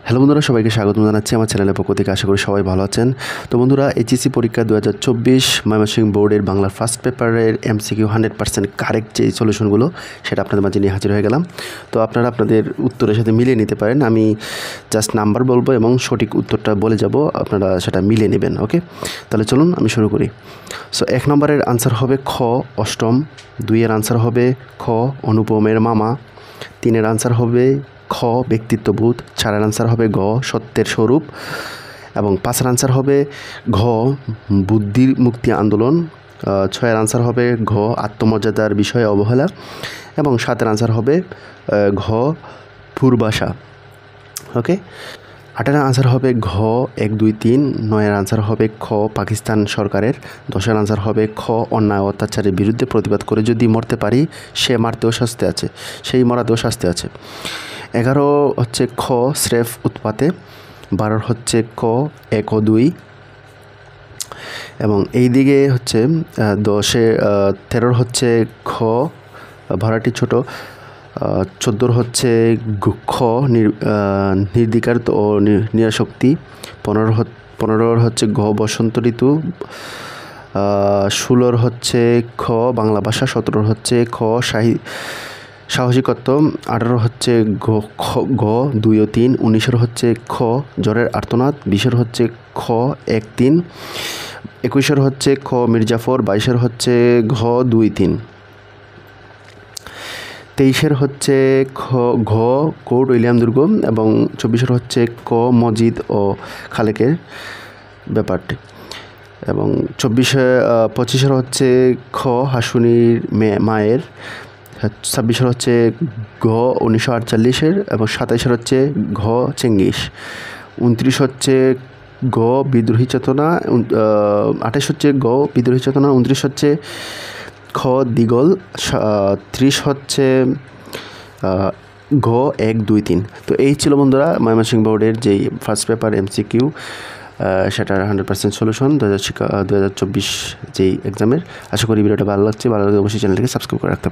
Hello বন্ধুরা, সবাইকে স্বাগত জানাচ্ছি আমার চ্যানেলের পক্ষ থেকে। আশা করি সবাই ভালো আছেন। তো বন্ধুরা, এইচএসসি পরীক্ষা 2024 ময়মনসিংহ বোর্ডের বাংলার ফার্স্ট পেপারের MCQ 100% কারেক্ট যে সলিউশনগুলো সেটা আপনাদের মাঝে নিয়ে হাজির হয়ে গেলাম। তো আপনারা আপনাদের উত্তরের সাথে মিলিয়ে নিতে পারেন। আমি জাস্ট নাম্বার বলবো এবং সঠিক উত্তরটা বলে যাব, আপনারা সেটা মিলিয়ে নেবেন। ওকে, তাহলে চলুন আমি শুরু করি। সো 1 নম্বরের আনসার হবে খ অষ্টম, 2-এর আনসার হবে খ অনুপমের মামা, 3-এর আনসার হবে খ ব্যক্তিত্ববোধ, 4-এর আনসার হবে গ সত্যের স্বরূপ এবং 5-এর আনসার হবে ঘ বুদ্ধির মুক্তি আন্দোলন, 6-এর আনসার হবে ঘ আত্মমর্যাদার বিষয়ে অবহেলা এবং 7-এর আনসার হবে ঘ পূর্বাশা। ওকে, 8-এর আনসার হবে ঘ 1, 2, 3, 9-এর আনসার হবে খ পাকিস্তান সরকারের, 10-এর আনসার হবে খ অন্যায় অত্যাচারের বিরুদ্ধে প্রতিবাদ করে যদি মরতে পারি সে মারতেও শাস্তি আছে, সেই মরাতেও শাস্তি আছে। 11 হচ্ছে খ স্রেফ উৎপাতে, 12 হচ্ছে ক 1 ও 2 এবং এই দিকে হচ্ছে 13 হচ্ছে খ ভাড়াটি ছোট, 14 হচ্ছে খ নির্বিকার ও নিরাসক্তি, 15 হচ্ছে ঘ বসন্ত ঋতু, 16 হচ্ছে খ বাংলা ভাষা, 17 হচ্ছে খ সাহসিকত্ব, 18 হচ্ছে ঘ 2 ও 3, 19-এর হচ্ছে খ জ্বরের আর্তনাদ, 20-এর হচ্ছে খ 1, 3, 21-এর হচ্ছে খ মির্জাফর, 22-এর হচ্ছে ঘ 2, 3, 23-এর হচ্ছে ঘ কোর্ট উইলিয়াম দুর্গ এবং 24-এর হচ্ছে ক মজিদ ও খালেকের ব্যাপারটি এবং 25-এর হচ্ছে খ হাসুনির মায়ের, 26-এর হচ্ছে ঘ 1948-এর এবং 27-এর হচ্ছে ঘ চেঙ্গিস, 29 হচ্ছে গ বিদ্রোহী চেতনা, 28 হচ্ছে গ বিদ্রোহী চেতনা, 29 হচ্ছে খ দিগল, 30 হচ্ছে ঘ 1, 2, 3। তো এই ছিল বন্ধুরা ময়মনসিংহ বোর্ডের যেই ফার্স্ট পেপার MCQ, সেটার 100% সলিউশন 2024 যেই এক্সামের। আশা করি ভিডিওটা ভালো লাগছে, ভালো লাগলে অবশ্যই চ্যানেলটিকে সাবস্ক্রাইব করে রাখতে পারেন।